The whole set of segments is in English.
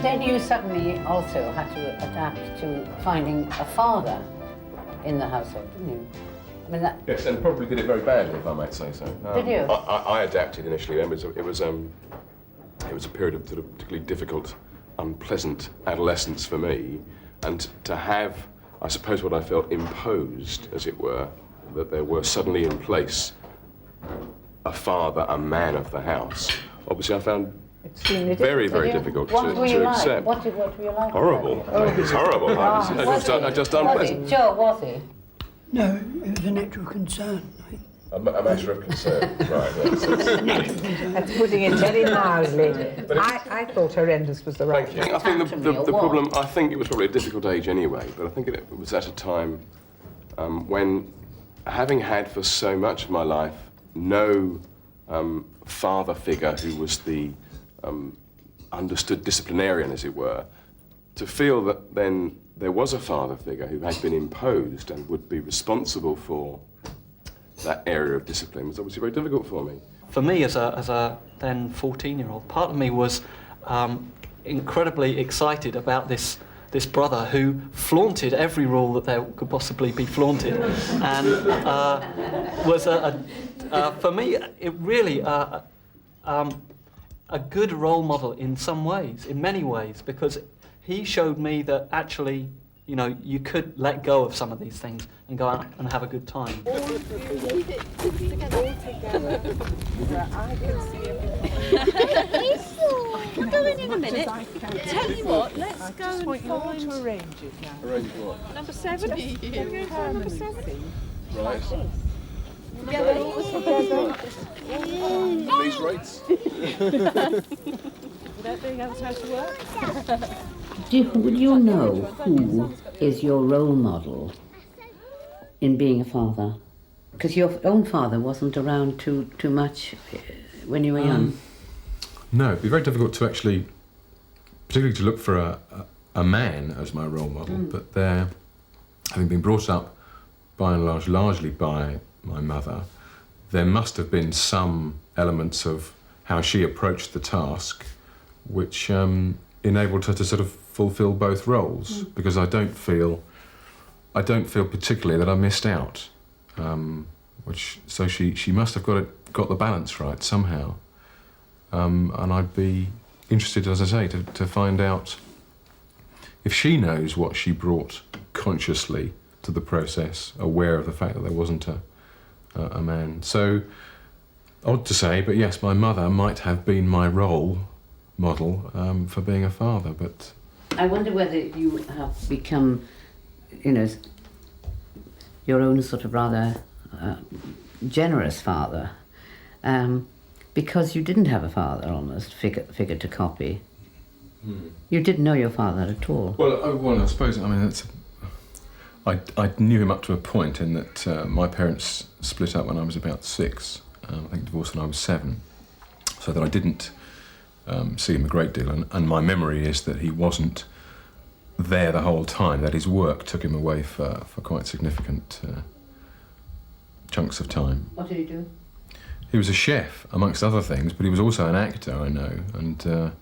Then you suddenly also had to adapt to finding a father in the household, didn't you? I mean, that... Yes, and probably did it very badly, if I might say so. Did you? I adapted initially. It was a period of sort of particularly difficult, unpleasant adolescence for me, and to have, I suppose, what I felt imposed, as it were, that there were suddenly in place a father, a man of the house. Obviously, I found very, very difficult to accept. What were you like? Horrible. It's horrible. Just unpleasant. Was he? Joe, was he? No, it was a natural concern. A matter of concern, right? Yes. That's putting it very mildly. I thought horrendous was the right Thank you. I think the problem, I think it was probably a difficult age anyway, but I think it was at a time when, having had for so much of my life no father figure who was the understood disciplinarian, as it were, to feel that then there was a father figure who had been imposed and would be responsible for that area of discipline was obviously very difficult for me. For me, as a then 14-year-old, part of me was incredibly excited about this brother who flaunted every rule that there could possibly be flaunted, and was for me it really a good role model in some ways, in many ways, because he showed me that actually, you know, you could let go of some of these things and go out and have a good time. All together. I can see everything. We'll go in a minute. Tell you what, let's go and want you all find... to arrange it now. Arrange what? Number 7. Number 7. Right. Together. These rates? Without being able to how to work. Would you know who is your role model in being a father? Because your own father wasn't around too much when you were young. No, it'd be very difficult to actually, particularly to look for a man as my role model, but there, having been brought up by and large, largely by my mother, there must have been some elements of how she approached the task which enabled her to sort of fulfill both roles, because I don't feel particularly that I missed out. So she must have got the balance right somehow. And I'd be interested, as I say, to find out if she knows what she brought consciously to the process, aware of the fact that there wasn't a man. So, odd to say, but yes, my mother might have been my role model for being a father, but... I wonder whether you have become, you know, your own sort of rather generous father, because you didn't have a father almost, figure to copy. You didn't know your father at all. Well, I suppose, I mean, I knew him up to a point in that my parents split up when I was about 6, I think divorced when I was 7, so that I didn't see him a great deal, and my memory is that he wasn't there the whole time, that his work took him away for quite significant chunks of time. What did he do? He was a chef, amongst other things, but he was also an actor, I know, and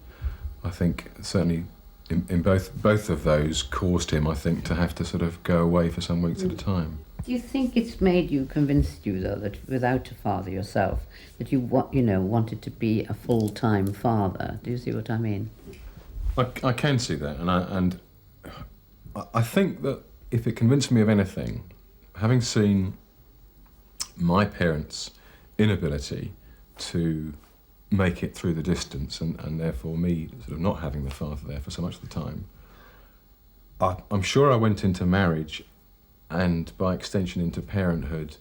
I think certainly in both of those caused him, I think, to have to sort of go away for some weeks at a time. Do you think it's convinced you, though, that without a father yourself, that you wanted to be a full-time father? Do you see what I mean? I can see that, and I think that if it convinced me of anything, having seen my parents' inability to make it through the distance, and therefore me sort of not having the father there for so much of the time, I'm sure I went into marriage and by extension into parenthood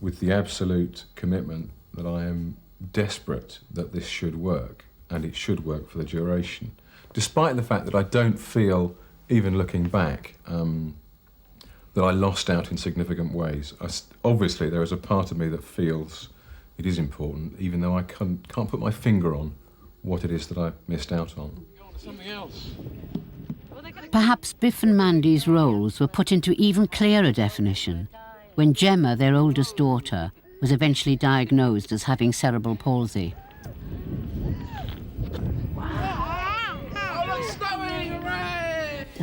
with the absolute commitment that I am desperate that this should work, and it should work for the duration. Despite the fact that I don't feel, even looking back, that I lost out in significant ways. Obviously there is a part of me that feels it is important, even though I can't put my finger on what it is that I missed out on. Something else. Perhaps Biff and Mandy's roles were put into even clearer definition when Gemma, their oldest daughter, was eventually diagnosed as having cerebral palsy. Stop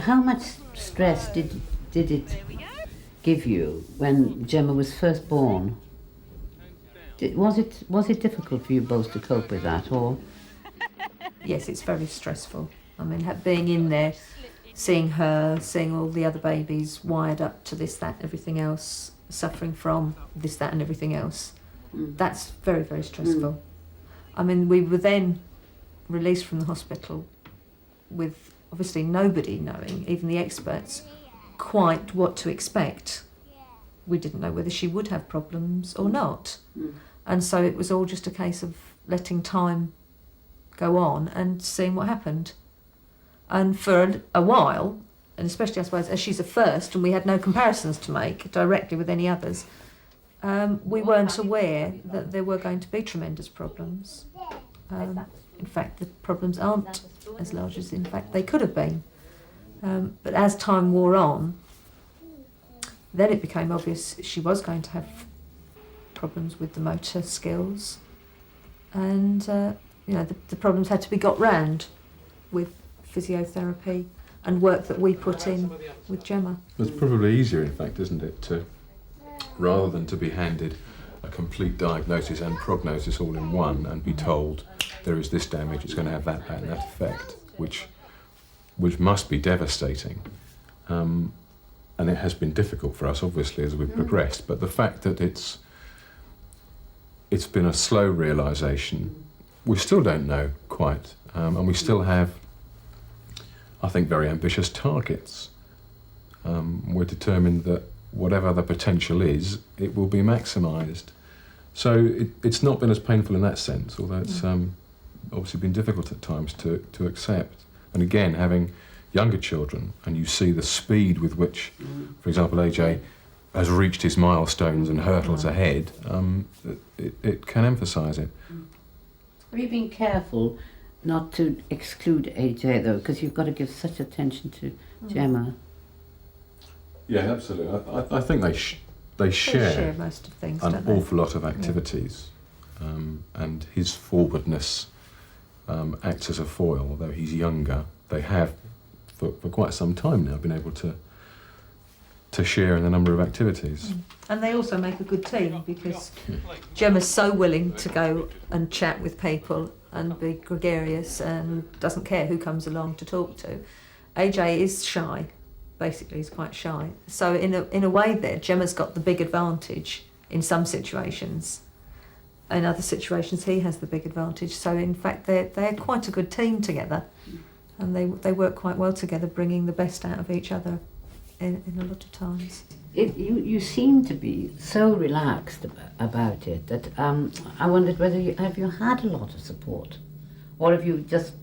how much stress did it give you when Gemma was first born? Was it difficult for you both to cope with that, or? Yes, it's very stressful. I mean, being in there, seeing her, seeing all the other babies wired up to this, that, everything else, suffering from this, that, and everything else. That's very, very stressful. I mean, we were then released from the hospital with obviously nobody knowing, even the experts, quite what to expect. We didn't know whether she would have problems or not. And so it was all just a case of letting time go on and seeing what happened. And for a while, and especially I suppose as she's a first and we had no comparisons to make directly with any others, we weren't aware that there were going to be tremendous problems. In fact, the problems aren't as large as in fact they could have been. But as time wore on, then it became obvious she was going to have problems with the motor skills, and the problems had to be got round with physiotherapy and work that we put in with Gemma. It's probably easier, in fact, isn't it, to rather than to be handed a complete diagnosis and prognosis all in one and be told there is this damage, it's going to have that, and that effect, which must be devastating. And it has been difficult for us, obviously, as we've progressed. But the fact that it's been a slow realisation, we still don't know quite, and we still have, I think, very ambitious targets. We're determined that whatever the potential is, it will be maximised. So it's not been as painful in that sense, although it's obviously been difficult at times to accept. And again, having younger children, and you see the speed with which, for example, AJ has reached his milestones and hurdles ahead, it can emphasise it. Have you been careful not to exclude AJ, though, because you've got to give such attention to Gemma? Yeah, absolutely. I think they share most of things, an don't they? awful lot of activities, and his forwardness acts as a foil. Although he's younger, they have for quite some time now been able to share in a number of activities. And they also make a good team because Gemma's so willing to go and chat with people and be gregarious and doesn't care who comes along to talk to. AJ is shy, basically he's quite shy. So in a way there, Gemma's got the big advantage in some situations. In other situations he has the big advantage. So in fact they're quite a good team together, and they work quite well together, bringing the best out of each other in a lot of times. You seem to be so relaxed about it that I wondered whether you had a lot of support, or have you just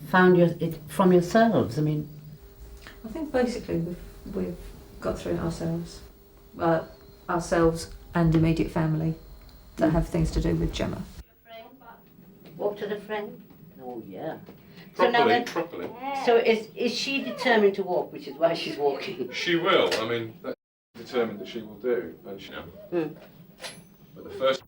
found it from yourselves? I mean, I think basically we've got through it ourselves and immediate family that have things to do with Gemma. Walk to the friend? Oh, yeah. Properly. So is she determined to walk, which is why she's walking? She will. I mean, that's determined that she will do. And but the first